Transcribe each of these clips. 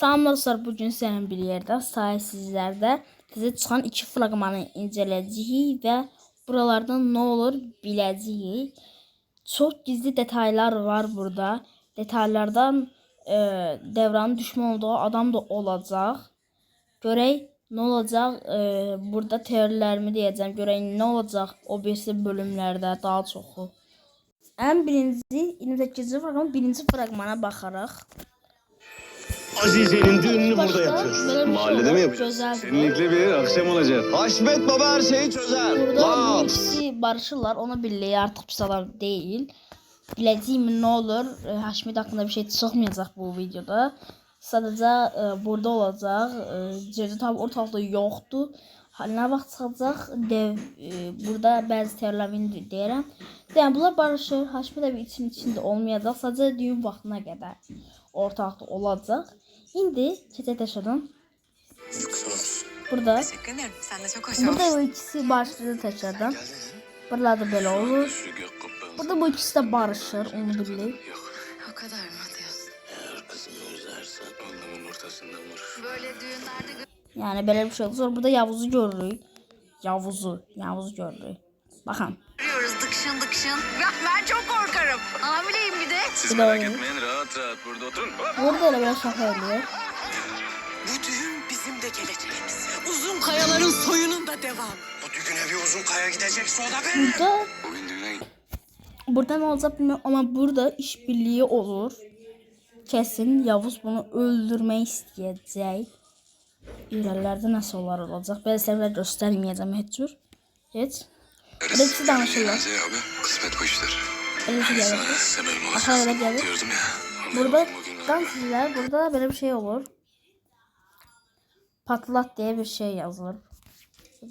Salam dostlar, bugün sənin bir yerdə sayəsizlərdə sizə çıxan 2 fraqmanı inceləyəcəyik və buralardan nə olur biləcəyik. Çox gizli detallar var burada. Detallardan Devranın düşman olduğu adam da olacaq. Görək nə olacaq, burada teorilərimi deyəcəm. Görək nə olacaq o birisi bölümlərdə daha çoxu. Ən birinci 28-ci fraqman, birinci fraqmana baxaraq. Azize'nin düğününü burada yapıyoruz. Mahallede mi yapacağız? Seninlikle bir akşam olacak. Haşmet baba her şeyi çözer. Burada bu ikisi barışırlar. Ona birliği artık pis adam değil. Biləcəyim ne olur. Haşmet hakkında bir şey çıxmayacaq bu videoda. Sadəcə burada olacaq. Cevdet tabi ortalıqda yoxdur. Nə vaxt çıxacaq? Burada bəzi teorilərini deyirəm. Yəni bunlar barışır. Haşmet abi içində olmayacaq. Sadəcə düğün vaxtına qədər ortalıqda olacaq. İndi keçək təşədən. Burada bu ikisi barışır təşədən. Buralarda belə olur. Burada bu ikisi de barışır, onu bilir. O kadar mı diyorsun? Eğer kızımı üzersen alnımın ortasından vurur. Böyle düğünlerde Yani böyle bir şey olur. Sonra burada Yavuz'u görürük. Yavuz görürük. Bakın. görüyoruz dıkşın dıkşın. Ben çok korkarım. Hamileyim bir de. Siz merak etmeyin, rahat rahat burada oturun. Burada öyle böyle şaka ediyor. Bu düğün bizim de geleceğimiz. Uzun kayaların soyunun da devam. Bu düğüne bir uzun kaya gidecekse o da benim. Burada ne olacak bilmiyorum ama burada işbirliği olur. Kesin Yavuz bunu öldürmək istəyəcək. İrəlilərdə nəsə olacaq. Belə səbəblər göstərməyəcəm heç cür. Heç. Burada ikisi danışırlar. Abi, kısmet bu işler. Elisi gəlir. Seberim Aşağıda gəlir. diyordum ya. Burada dansçılar, burada belə bir şey olur. Patlat diye bir şey yazılır.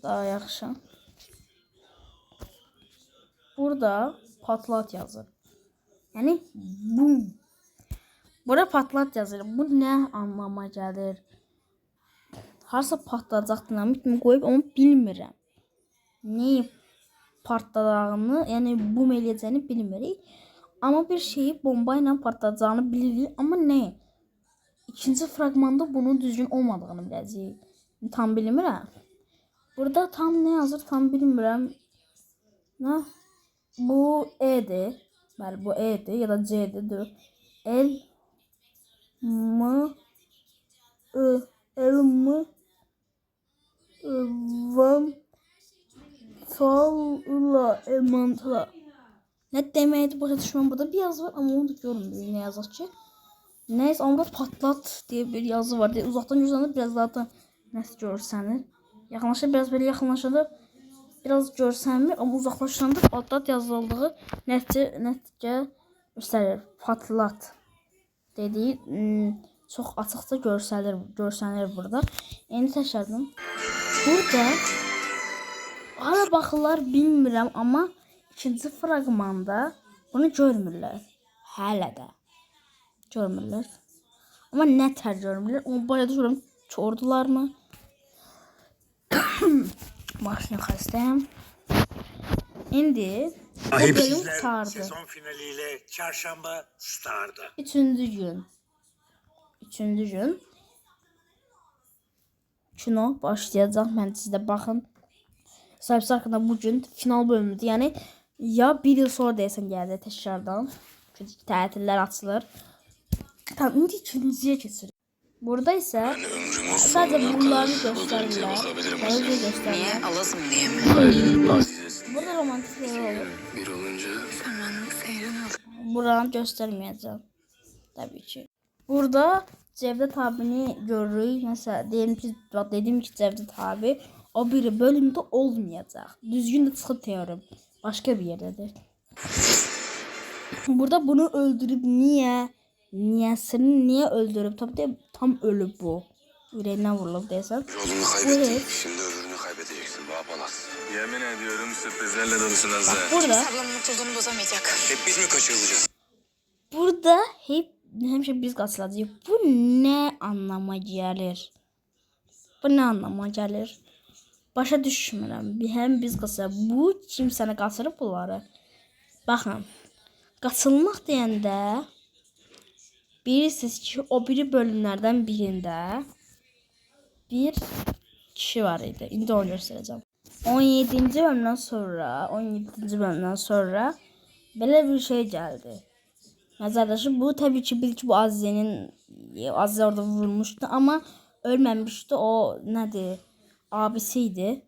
Daha yaxşı. Burada patlat yazır. Yani bum. Burada patlat yazır. Bu ne anlama gelir? Harsa patlayacaq dinamit mi qoyub onu bilmirəm. Neyi partladığını, yəni bum eləyəcəyini bilmirik. Amma bir şeyi bomba ilə partladacağını bilirik. Amma nə? İkinci fragmanda bunun düzgün olmadığını biləcəyik. Tam bilmirəm. Burada tam ne yazır tam bilmirəm. Nə? Bu E'dir. Bəli, bu E'dir ya da C'dir. El M I El M Van Salla Emantla. Ne demeydi başa düşmem. Burada bir yazı var ama onu da görmüyorum ne yazar ki. Neyse ama patlat diye bir yazı var. Uzaktan gözlenir biraz zaten nasıl görsənir. Yaxınlaşır biraz böyle yaxınlaşır. Biraz görsənmir ama uzaklaşanda patlat yazıldığı nəticə göstərir. Patlat dediği çok açıqca görsənir burada. Yeni təşərdim. Burada hala baxırlar bilmirəm amma ikinci fragmanda bunu görmürlər. Hələ də görmürlər. Amma nə tər görmürlər? Onu bayaq düşünürəm. Çordular mı? Başını xəstəyəm. İndi o bölüm sardı. Sezon finaliyle çarşamba Star'da. Üçüncü gün kino başlayacaq. Mən sizdə baxın. Sahibsi haqqında bugün final bölümüdür. Yəni ya bir yıl sonra deyəsən gəldi təkrardan. Çünki tətillər açılır. Tamam, indi ikinciyə keçirik. Burada isə sadəcə bunları göstərirlər. niye alasım diye mi? Burada romantik olur. Bir olunca Karanlık seyrin Buranı göstərməyəcəm. Təbii ki. Burada Cevdet abini görürük. Mesela dedim ki Cevdet abi o biri bölümde olmayacaq. Düzgün de çıxıb teorim. Başka bir yerdedir. Burada bunu öldürüp niye öldürüp tabii tam ölü bu. Yüreğinden vurulup desem. yolunu kaybettin. Şimdi öbürünü kaybedeceksin Babalas. Yemin ediyorum sürprizlerle dolusun Azra. Burada ablamın mutluluğunu bozamayacak. Hep biz mi kaçırılacağız? burada hemşe biz qaçılacağıq. Bu ne anlama gelir? Bu ne anlama gelir? Başa düşmürəm. Hem biz qaçırıq. Bu kimsəni qaçırıb bunları. Baxın. Qaçılmaq deyəndə bilirsiniz ki o biri bölümlerden birinde bir kişi var idi. İndi onu göstereceğim. 17. bölümden sonra böyle bir şey geldi. Mezardaşı bu tabii ki bil ki bu Azize orada vurmuştu ama ölmemişti. O nedir? Abisiydi.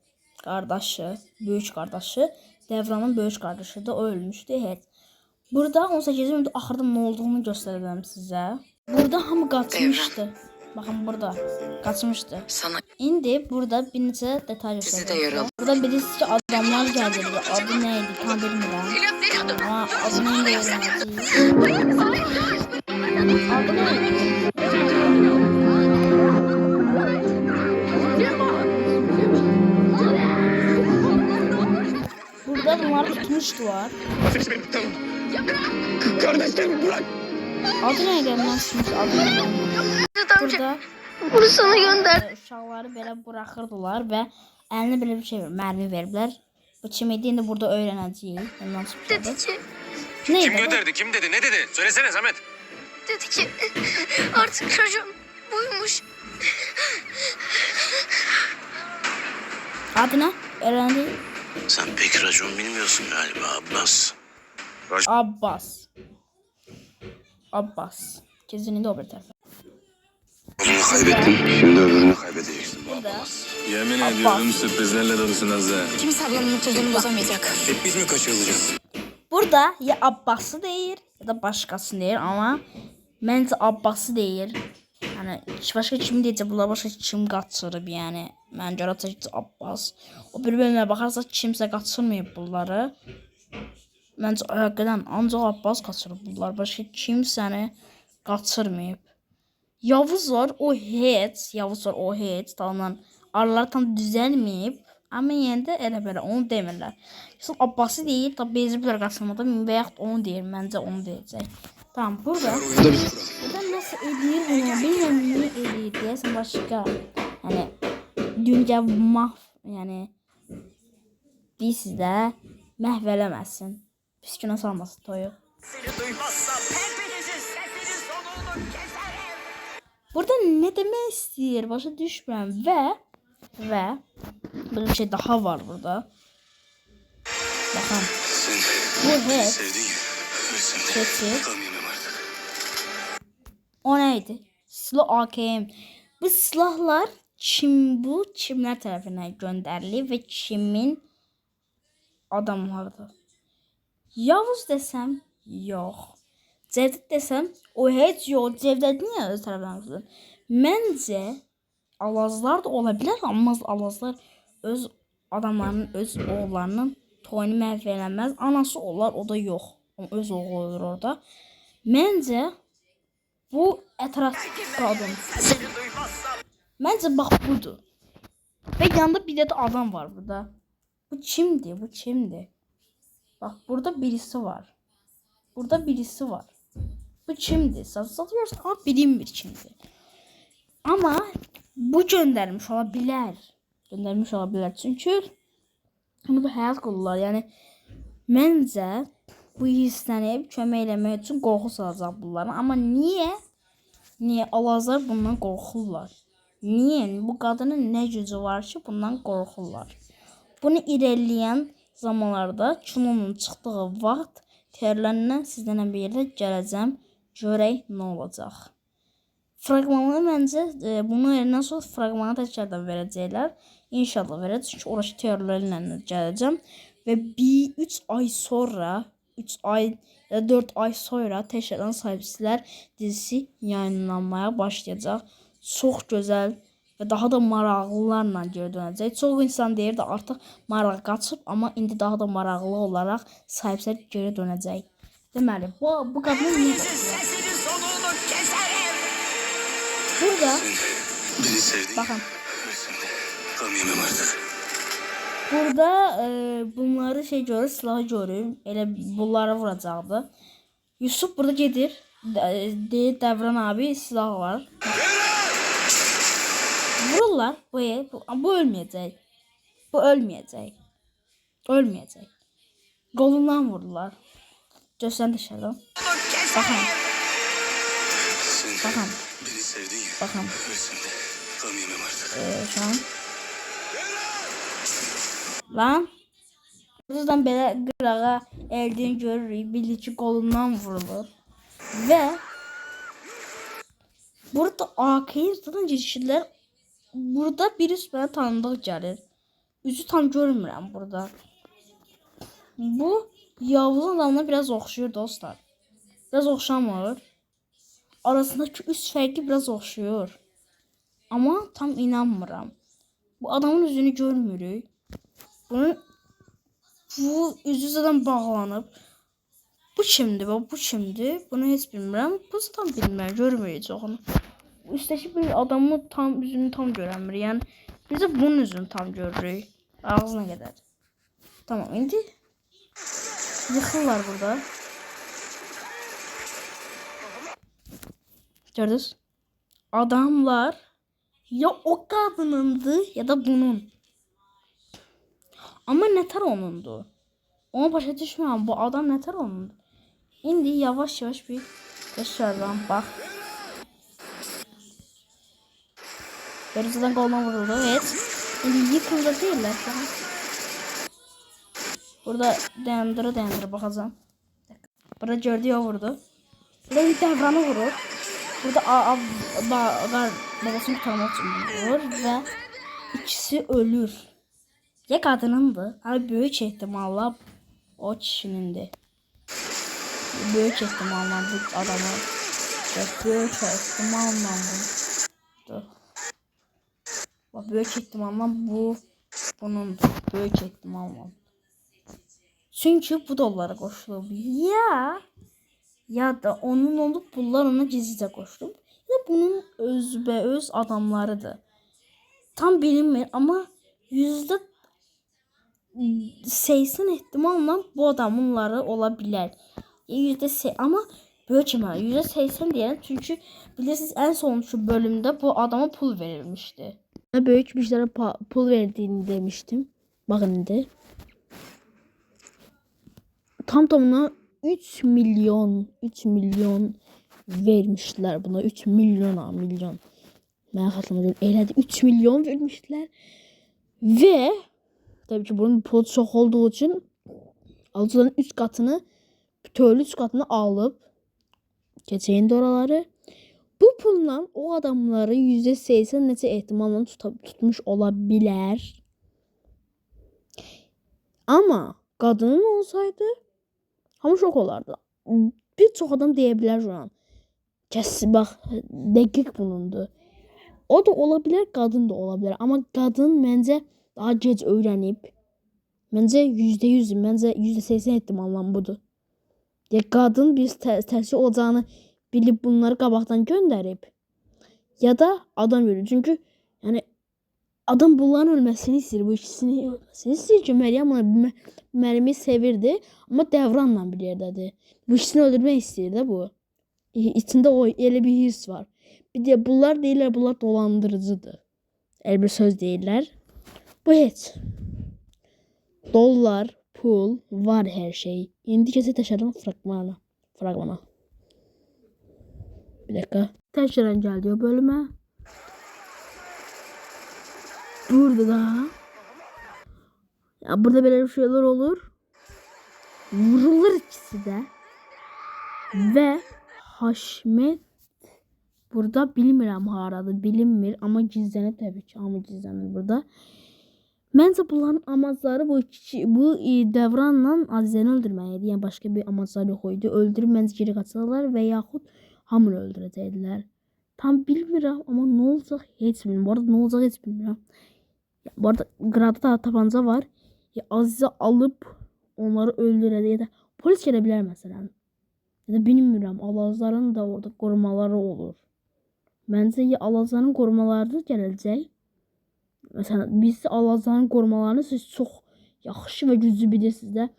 Kardeşi, büyük kardeşi. Devranın büyük kardeşi de ölmüştü. Evet. Burada 18 bölümde ahırda ne olduğunu göstereceğim size. Burada hamı kaçmıştı. Bakın burada kaçmıştı. Sana İndi burada bir neçə detay bizi de göstereceğim. yaralı. Burada birisi adamlar geldi. Adı neydi tam bilmiyorum. Ama adını neydi öğreneceğiz. Adı neydi? Burada bunlar tutmuştular. Kardeşlerim bırak. Adı neydi? Adı neydi? Burada Bunu sana gönder. uşaqları belə buraxırdılar və əlinə belə bir şey mərmi veriblər. Bu kim idi? İndi burada öyrənəcəyik. Ondan Dedi sonra. ki, Neydi? Kim gönderdi? Kim dedi? Ne dedi? Söylesene Samet. dedi ki artık çocuğum buymuş. Adı nə? Öyrəndik. Sen pek racon bilmiyorsun galiba Abbas. Abbas. Kesinlikle o bir tarafa. Öbürünü kaybettin. Şimdi öbürünü kaybedeceksin. Burada Yemin Abbas. ediyorum sürprizlerle dolusun Azze. Kimse ablamın mutluluğunu bozamayacak. Hep biz mi kaçırılacağız? Burada ya Abbas'ı deyir ya da başqasını deyir amma məncə Abbas'ı deyir. Yəni başqa kim deyəcək, bunlar başqa kim qaçırıb, yəni. Mən görəcək ki Abbas. O bir bölümə baxarsaq kimsə qaçırmayıb bunları. Məncə həqiqətən ancaq Abbas qaçırıb bunlar. Başqa kimsəni qaçırmayıb. Yavuz var, o heç tamam. Araları tam düzəlməyib. Amma yenə də elə belə onu demirlər. Yoxsa Abbası deyir, da beziblər qaçırmada və yaxud onu deyir, məncə onu deyəcək. Tamam, burada nəsə edir bunu, bilmirəm nə edir deyəsən başqa. Yəni dünya yəni biz də məhv eləməsin. Pis günə salmasın toyu. Burada nə demək istəyir, başa düşmürəm və böyle bir şey daha var burada. Bakın. Bu heç Sevdiğin gibi. Ölsem de keçir. kalmayayım artık. O neydi? Silah AKM. Bu silahlar kimlər tərəfindən göndərilib və kimin adamlarıdır? Yavuz desəm, yox. Cevdet desəm, o heç yox. Cevdet niyə öz tərəfindən? Məncə Alazlar da ola bilər, amma Alazlar öz adamlarının, öz oğullarının toyunu məhv eləməz. Anası olar, o da yox. Öz oğlu olur orada. Məncə bu ətraf qadın. Məncə bax budur. Və yanında bir də adam var burada. Bu kimdir? Bu kimdir? Bax burada birisi var. Burada birisi var. Bu kimdir? Satıyorsun ama bilinmir kimdir. Ama bu göndermiş ola bilər. Göndermiş ola bilər. Çünki bu həyat qullar. Yəni məncə bu hissənib kömək eləmək üçün qorxu salacaq bunlara. Amma niyə? Niyə Alazlar bundan qorxurlar? Niyə? Bu qadının nə gücü var ki, bundan qorxurlar? Bunu irəliləyən zamanlarda kinonun çıxdığı vaxt teorilərindən sizlərlə bir yerdə gələcəm. Görək nə olacaq. Fragmanı məncə bunu elindən sonra fragmanı təkrardan verəcəklər. İnşallah verəcək. Çünki orası teorilərlə gələcəm. Və 3 ay sonra 3 ay ya 4 ay sonra Təşədən Sahibsizlər dizisi yayınlanmaya başlayacaq. Çox gözəl və daha da maraqlılarla geri dönəcək. Çox insan deyir də artıq maraq qaçıb, amma indi daha da maraqlı olaraq Sahibsizlər geri dönəcək. Deməli, bu qadının niyə Sesinin sonunu keserim. burada Beni sevdiğin baxın. ölsem de kalmayayım artık. Burada bunları görür, silahı görür. Elə bunları vuracaqdı. Yusuf burada gedir. Deyir Dəvran abi silah var. Vururlar. Bu ölməyəcək. Bu ölməyəcək. Ölməyəcək. Qolundan vururlar. Göstərin dışarıdan. Baxın. Bakın. Beni sevdin ya. Bakın. Ölsün de. Tam yemem artık. Şu an. Lan. Buradan belə qırağa əldən görürük. Bilici qolundan vurulur. Və burada AK'yi zaten girişirlər. Burada birisi mənə tanıdık gəlir. Üzü tam görmürəm burada. Bu Yavuzun adamına biraz oxşuyur dostlar. Biraz oxşamır. Arasındaki üst fərqi biraz oxşuyur. Amma tam inanmıram. Bu adamın üzünü görmürük. Bu üzü zaten bağlanıb. Bu kimdir? Bu kimdir? Bunu heç bilmirəm. Bu zaten bilmirəm. Görmürük onu. Üstəki bir adamın tam üzünü tam görəmir. Yəni biz də bunun üzünü tam görürük. Ağzına qədər. Tamam, indi yıxırlar burada. Gördünüz? Adamlar ya o kadınındı ya da bunun. Ama nətər onundu? Ona başa düşmürəm. Bu adam nətər onundu? İndi yavaş yavaş bir göstərirəm. Bax. Görürsüzdən qoluna vuruldu. Evet. İndi yıkıldı deyirlər şu an. Burada dayandıra baxacağım. Burada gördüyü o vurdu. Burada bir devranı vurur. Burada babasını kurtarmak için vurur ve ikisi ölür. Ya kadınındı. Ama büyük ihtimalle o kişinindir. Büyük ihtimalle bu adamı. Büyük ihtimalle bu. Büyük ihtimalle bu bunundur. Büyük ihtimalle. Çünkü bu da onlara koşulub. Ya da onun olup bunlar ona gizlice koşulub. Ya da bunun özbeöz adamlarıdır. Tam bilinmir ama %80 ihtimalla bu adamları olabilir. Ama böyük ihtimal %80 diyelim çünkü bilirsiniz en sonuncu bölümde bu adama pul verilmişti. Böyük bir şeylere pul verdiğini demiştim. Bakın indi. Tam tamına 3 milyon vermişler buna. 3 milyon. Ben hatırlamıyorum. Elədi 3 milyon vermişler. Ve tabii ki bunun pulu çok olduğu için alıcıların 3 katını alıp geçeyinde oraları. Bu pulla o adamları %80 neçə ehtimalla tutmuş olabilir. Ama kadının olsaydı hamı şok olardı. Bir çox adam deyə bilər şu an. Kəs bax, dəqiq bunundur. O da olabilir, kadın da olabilir. Ama kadın məncə daha gec öyrənib. Məncə %100, məncə %80 ehtimalla budur. Ya kadın biz təsvir olacağını bilib bunları qabaqdan göndərib. Ya da adam ölür. Çünkü yani adam bunların ölməsini istəyir. Bu ikisini ölməsini istəyir ki, Məryəm ona Məryəmi sevirdi. Ama Devranla bir yerdədir. Bu ikisini öldürmək istəyir də bu. İçində o elə bir his var. Bir de bunlar deyirlər, bunlar dolandırıcıdır. El bir söz deyirlər. Bu heç. Dollar, pul, var her şey. İndi kesin təşəkkürüm fragmana. Bir dakika. Tekrar geldi o bölüme. Burada da. Ya burada böyle bir şeyler olur. Vurulur ikisi de. Ve Haşmet burada bilmirəm haradır, bilinmir ama gizlənir tabii ki, ama gizlənir burada. Məncə bunların amacları bu Devranla Azizəni öldürməkdir. Yəni başqa bir amacları yox idi. Öldürüb məncə geri qaçırlar və yaxud hamını öldürəcəkdilər. Tam bilmirəm amma nə olacaq heç bilmirəm. Bu arada nə olacaq heç bilmirəm. Bu arada qırada da tabanca var. Ya Aziz'i alıp onları öldürəcək ya da polis gələ bilər məsələn. Ya da bilmirəm. Alazların da orada qorumaları olur. Məncə ya Alazların qorumaları gələcək. Mesela biz Alazların korumalarını siz çok yaxşı ve güclü bilirsiniz de.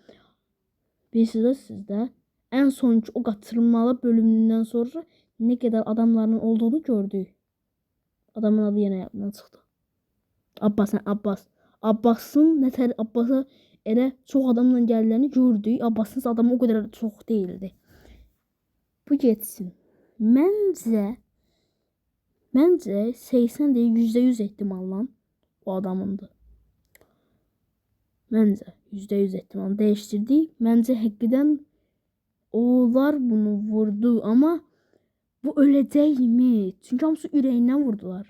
Bilirsiniz de. En sonuncu o qatırılmalı bölümünden sonra ne kadar adamların olduğunu gördük. Adamın adı yine yadımdan çıxdı. Abbas. Abbas'ın nətər Abbas'a elə çox adamla gəldilərini gördük. Abbas'ın adamı o kadar çox değildi. Bu geçsin. Məncə Məncə 80 deyil %100 ehtimalla o adamındır. Məncə %100 ehtimal dəyişdirdik. Məncə həqiqətən onlar bunu vurdu, amma bu öləcəkmi? Çünki hamısı ürəyindən vurdular.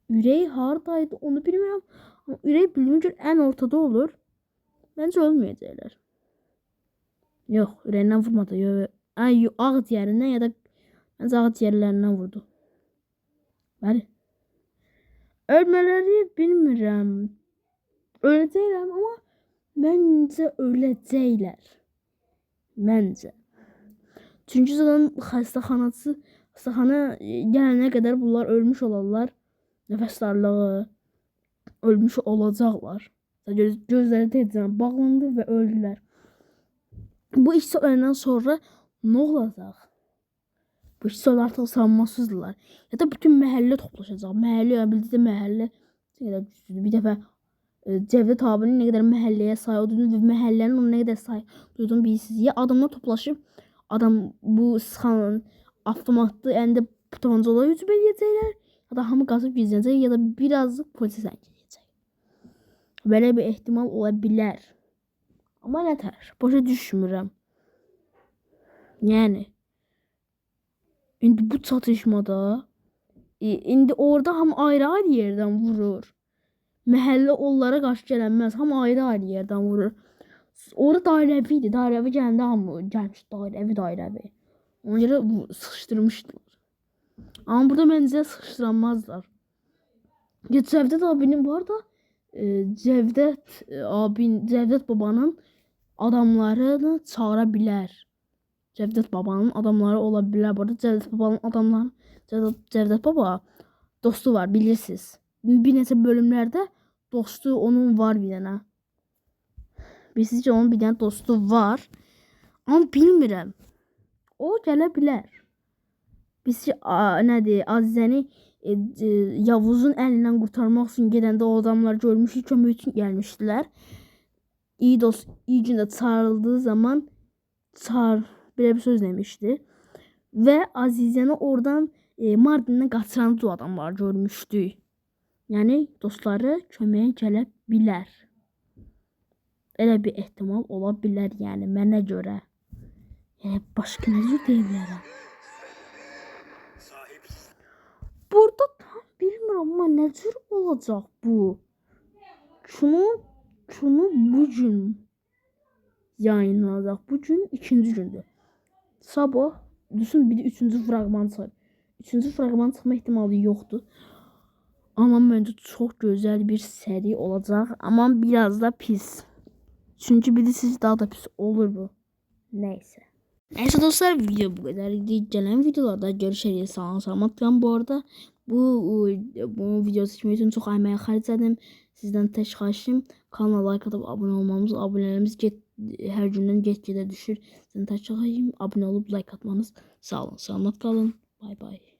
Ürək hardaydı onu bilmirəm. Amma ürək bildiyim ki ən ortada olur. Məncə ölməyəcəklər. Yox, ürəyindən vurmadı. Ağciyərindən ya da məncə ağciyərlərindən vurdu. Bəli. Ölmələri bilmirəm. Öləcəklər amma məncə öləcəklər. Məncə. Çünki zaten xəstəxana gələnə qədər bunlar ölmüş olarlar. Nəfəs darlığı ölmüş olacaqlar. Gözləri tezdən bağlandı və öldülər. Bu ikisi öləndən sonra nə olacaq? Bu ikisi artıq savunmasızdırlar. Ya da bütün məhəllə toplaşacaq. Məhəllə, bildiği məhəllə bir dəfə Cevdet abinin nə qədər məhəlləyə say olduğunu və məhəllənin ona nə qədər say duyduğunu bilirsiniz. Ya adamlar toplaşıb bu sıxanın avtomatlı əlində tabancalara hücum edəcəklər. Ya da hamı qaçıb gizlənəcək ya da birazcık polisə zəng edəcək. Belə bir ehtimal ola bilər. Amma nətər? Başa düşmürəm. Yəni indi bu çatışmada indi orada hamı ayrı-ayrı yerdən vurur. Məhəllə onlara qarşı gələnməz. Hamı ayrı-ayrı yerdən vurur. Orada dairəvi idi. Dairəvi gələndə hamı gəlmişdi. Dairəvi. Ona görə sıxışdırmışdılar. Amma burada məncə sıxışdıranmazlar. Cevdet abinin bu arada Cevdet babanın adamlarını çağıra bilər. Cevdet babanın adamları ola bilər. Bu arada Cevdet babanın adamları Cevdet baba dostu var bilirsiniz. Bir neçə bölümlərdə dostu onun var bir dənə. Bilirsiniz ki onun bir dənə dostu var. Amma bilmirəm. O gələ bilər. Biz nədir Azizəni Yavuzun əlindən qurtarmaq üçün gedəndə o adamlar görmüşük, kömək üçün gəlmişdilər. İyi dost iyi gündə çağrıldığı zaman belə bir söz demişdi. Və Azizəni oradan Mardin'dən qaçıran bu adamlar görmüşdük. Yəni dostları köməyə gələ bilər. Elə bir ehtimal ola bilər yəni mənə görə. Yəni başqa nə cür deyə bilərəm? Burada tam bilmirəm amma nə cür olacaq bu? Şunu bugün yayınlanacaq. Bugün ikinci gündür. Sabah düşün bir de üçüncü fragman çıxır. Üçüncü fragman çıxma ihtimali yoxdur. Amma məncə çox gözəl bir seri olacaq. Amma biraz da pis. Çünki bilirsiniz daha da pis olur bu. Neyse. Neyse dostlar video bu kadar. Gelen videolarda görüşürüz. Salamat qalın bu arada. Bu video seçmək üçün çox əmək xərclədim. Sizdən tək xahişim kanala like atıp abone olmamız. Abonelerimiz her gündən get-gedə düşür. Sizdən tək xahişim abone olup like atmanız. Sağ olun. Salamat qalın. Bay bay.